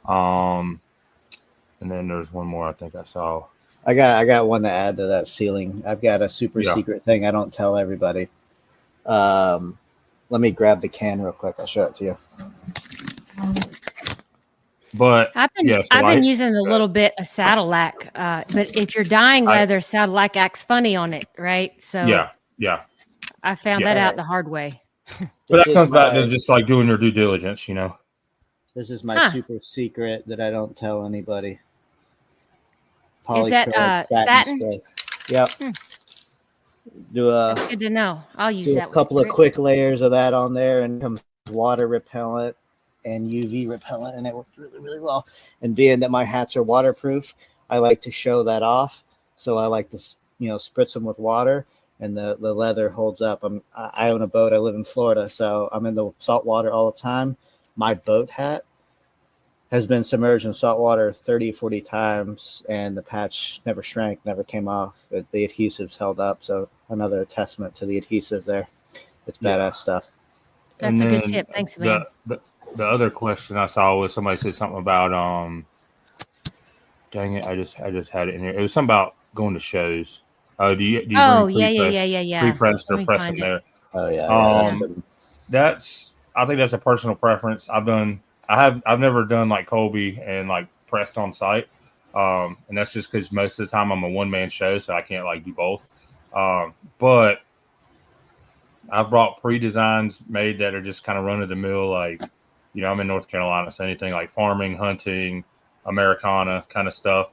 And then there's one more I think I saw. I got one to add to that sealing. I've got a super secret thing I don't tell everybody. Let me grab the can real quick. I'll show it to you. But yeah, so I've been using a little bit of saddle lac, but if you're dyeing leather, saddle lac acts funny on it, right? So yeah. I found that out the hard way. But This that is comes back to my just like doing your due diligence, you know. this is my Huh? super secret that I don't tell anybody. Is that Polycrylic satin satin? spray. Yep. Hmm. Do a That's good to know. I'll use do a that with couple of Rich. quick layers of that on there, and it comes water repellent and UV repellent, and it worked really, really well. And being that my hats are waterproof, I like to show that off. So I like to, spritz them with water, and the leather holds up. I own a boat. I live in Florida, so I'm in the salt water all the time. My boat hat has been submerged in salt water 30, 40 times, and the patch never shrank, never came off. The adhesives held up. So another testament to the adhesive there. It's badass stuff. That's And a good then tip. Thanks, the, man. the the other question I saw was somebody said something about dang it, I just had it in here. It was something about going to shows. Do you bring Oh, yeah. pre-pressed Let or me press them find it. there? Oh yeah, that's Yeah. good. I think that's a personal preference. I've never done like Colby and like pressed on site. And that's just because most of the time I'm a one-man show, so I can't like do both. But I've brought pre-designs made that are just kind of run of the mill, like, I'm in North Carolina, so anything like farming, hunting, Americana kind of stuff.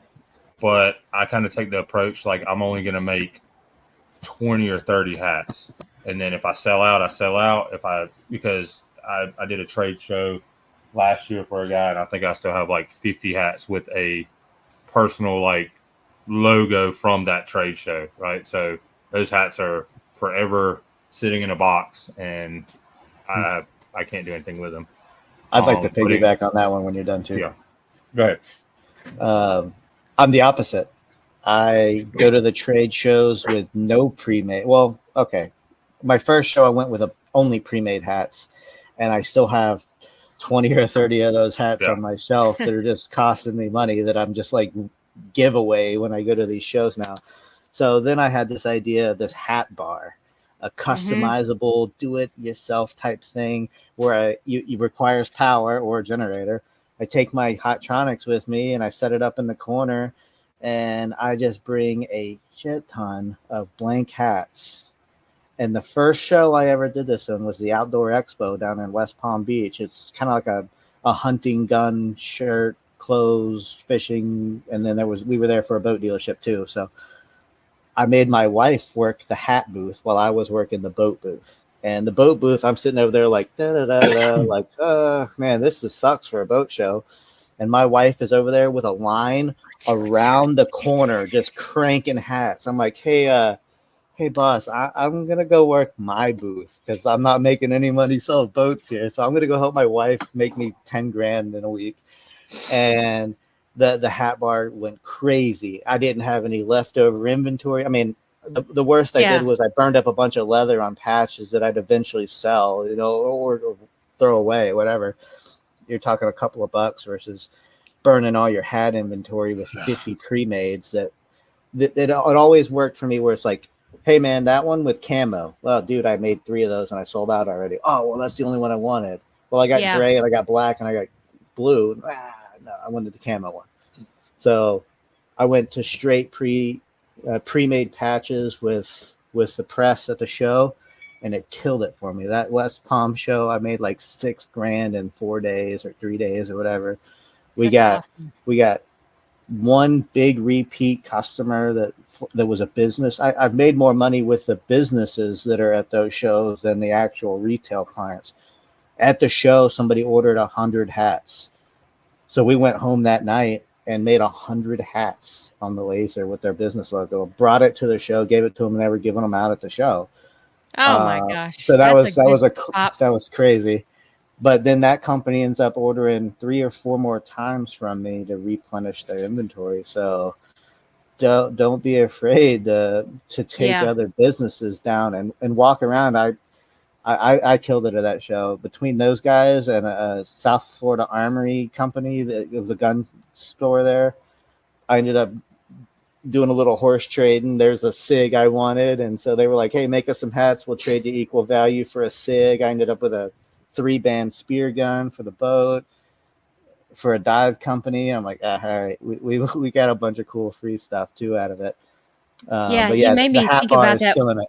But I kind of take the approach like I'm only going to make 20 or 30 hats. And then if I sell out, I sell out. Because I did a trade show last year for a guy, and I think I still have like 50 hats with a personal like logo from that trade show, right? So those hats are forever sitting in a box, and I can't do anything with them. I'd like to But piggyback on that one when you're done too. yeah, go ahead. I'm the opposite. I go to the trade shows with no pre-made. Well, okay. My first show, I went with only pre-made hats, and I still have 20 or 30 of those hats Yeah. on my shelf that are just costing me money that I'm just like giveaway when I go to these shows now. So then I had this idea of this hat bar, a customizable do-it-yourself type thing where it requires power or a generator. I take my Hottronics with me and I set it up in the corner, and I just bring a shit ton of blank hats. And the first show I ever did this in was the Outdoor Expo down in West Palm Beach. It's kind of like a hunting gun, shirt, clothes, fishing, and then we were there for a boat dealership too. So I made my wife work the hat booth while I was working the boat booth. And the boat booth, I'm sitting over there like like, man, this just sucks for a boat show. And my wife is over there with a line around the corner, just cranking hats. I'm like, hey boss, I'm gonna go work my booth because I'm not making any money selling boats here. So I'm gonna go help my wife make me 10 grand in a week. And the hat bar went crazy. I didn't have any leftover inventory. I mean, the worst I did was I burned up a bunch of leather on patches that I'd eventually sell, or throw away, whatever. You're talking a couple of bucks versus burning all your hat inventory with 50 pre-mades that it always worked for me where it's like, hey man, that one with camo. Well, dude, I made 3 of those and I sold out already. Oh, well, that's the only one I wanted. Well, I got gray and I got black and I got blue. No, I wanted the camo one. So I went to straight pre-made patches with the press at the show, and it killed it for me. That West Palm show, I made like 6 grand in 4 days or 3 days or whatever. We got one big repeat customer that was a business. I've made more money with the businesses that are at those shows than the actual retail clients. At the show, somebody ordered 100 hats. So we went home that night and made 100 hats on the laser with their business logo, brought it to the show, gave it to them, and they were giving them out at the show. Oh my gosh. So that was crazy. But then that company ends up ordering 3 or 4 more times from me to replenish their inventory. So don't be afraid to take other businesses down and walk around. I killed it at that show. Between those guys and a South Florida Armory company, that was a gun store there, I ended up doing a little horse trading. There's a SIG I wanted, and so they were like, hey, make us some hats, we'll trade you equal value for a SIG. I ended up with a 3-band spear gun for the boat. for a dive company. I'm like, all right, we got a bunch of cool free stuff too out of it. But you yeah, made the me hat think bar about is that killing it.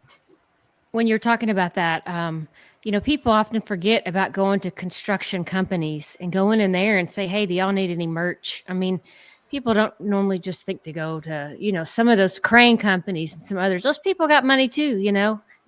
when you're talking about that. People often forget about going to construction companies and going in there and say, hey, do y'all need any merch? I mean, people don't normally just think to go to, some of those crane companies and some others. Those people got money too, It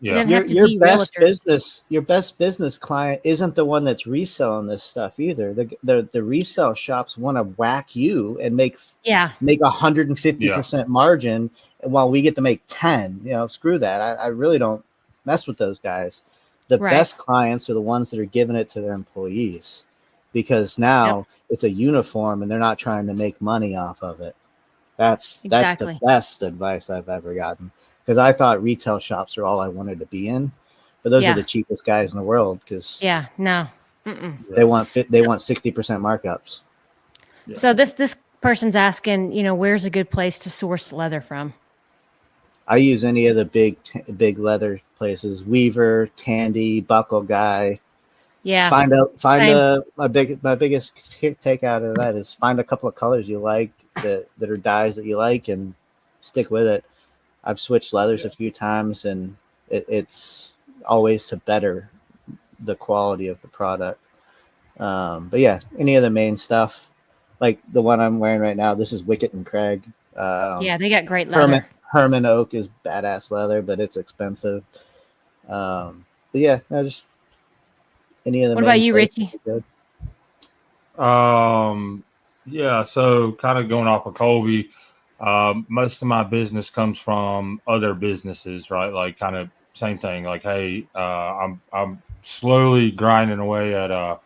Yeah. doesn't have to be realtors. Your best business client isn't the one that's reselling this stuff either. The resale shops want to whack you and make 150% margin, while we get to make 10. Screw that. I really don't mess with those guys. The best clients are the ones that are giving it to their employees, because now it's a uniform and they're not trying to make money off of it. That's the best advice I've ever gotten, because I thought retail shops are all I wanted to be in, but those are the cheapest guys in the world, because they want 60% markups. Yeah. So this person's asking, where's a good place to source leather from? I use any of the big leather places: Weaver, Tandy, Buckle Guy. Yeah. My biggest take out of that is find a couple of colors you like that are dyes that you like, and stick with it. I've switched leathers a few times, and it's always to better the quality of the product. But yeah, any of the main stuff, like the one I'm wearing right now, this is Wicket and Craig. They got great leather. Herman Oak is badass leather, but it's expensive. But yeah, just any of the. What about you, Richie? Yeah. So kind of going off of Colby, most of my business comes from other businesses, right? Like kind of same thing. Like, hey, I'm slowly grinding away at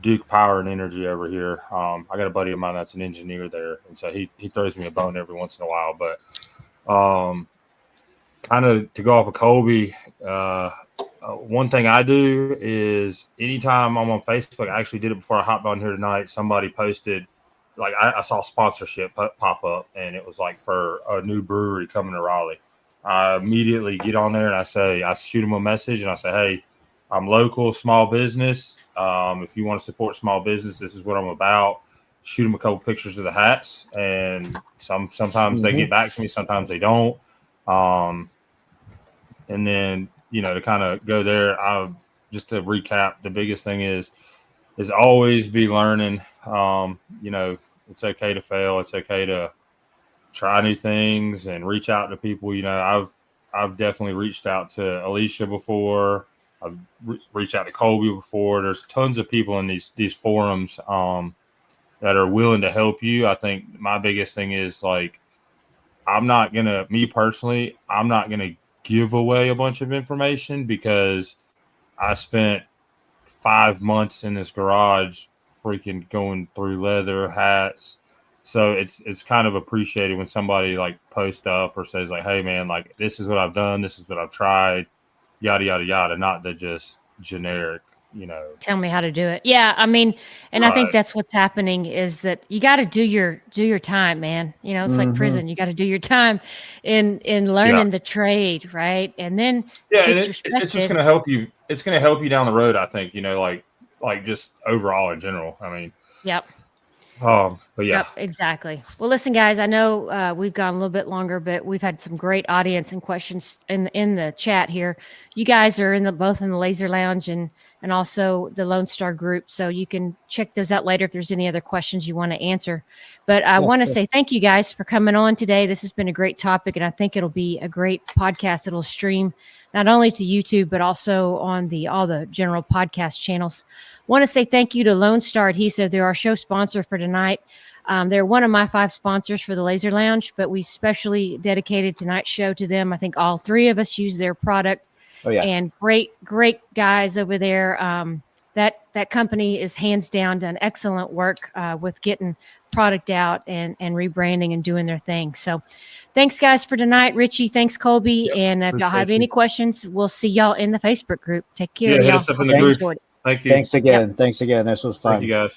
Duke Power and Energy over here. I got a buddy of mine that's an engineer there, and so he throws me a bone every once in a while. But kind of to go off of Colby, one thing I do is anytime I'm on Facebook, I actually did it before I hopped on here tonight. Somebody posted, like I saw sponsorship pop up, and it was like for a new brewery coming to Raleigh. I immediately get on there and I shoot them a message and I say, hey, I'm local, small business. If you want to support small business, this is what I'm about. Shoot them a couple pictures of the hats, and sometimes they get back to me, sometimes they don't. And then, to kind of go there, just to recap, the biggest thing is always be learning. It's okay to fail. It's okay to try new things and reach out to people. I've definitely reached out to Alicia before. I've reached out to Colby before. There's tons of people in these forums that are willing to help you. I think my biggest thing is, like, me personally, I'm not going to give away a bunch of information, because I spent 5 months in this garage freaking going through leather, hats. So it's kind of appreciated when somebody like posts up or says like, hey man, like this is what I've done, this is what I've tried, yada yada yada, not the just generic, tell me how to do it. Yeah, I mean, and I think that's what's happening is that you got to do your time, man. It's like prison. You got to do your time in learning the trade, right? And then it's just going to help you. It's going to help you down the road, I think. Like just overall in general. I mean, yep. But yeah. Yep, exactly. Well, listen, guys, I know we've gone a little bit longer, but we've had some great audience and questions in the chat here. You guys are both in the Laser Lounge and also the Lone Star group, so you can check those out later if there's any other questions you want to answer. But I want to say thank you guys for coming on today. This has been a great topic, and I think it'll be a great podcast that'll stream not only to YouTube but also on all the general podcast channels. Want to say thank you to Lone Star Adhesive. They're our show sponsor for tonight. They're one of my 5 sponsors for the Laser Lounge, but we specially dedicated tonight's show to them. I think all 3 of us use their product. Oh, yeah. And great guys over there. That company is hands down done excellent work with getting product out and rebranding and doing their thing. So thanks, guys, for tonight. Richie, thanks, Colby. Yep, and if y'all have any questions, we'll see y'all in the Facebook group. Take care, y'all. Hit us up in the group. Thank you. Thanks again. Thanks again. This was fun. Thank you, guys.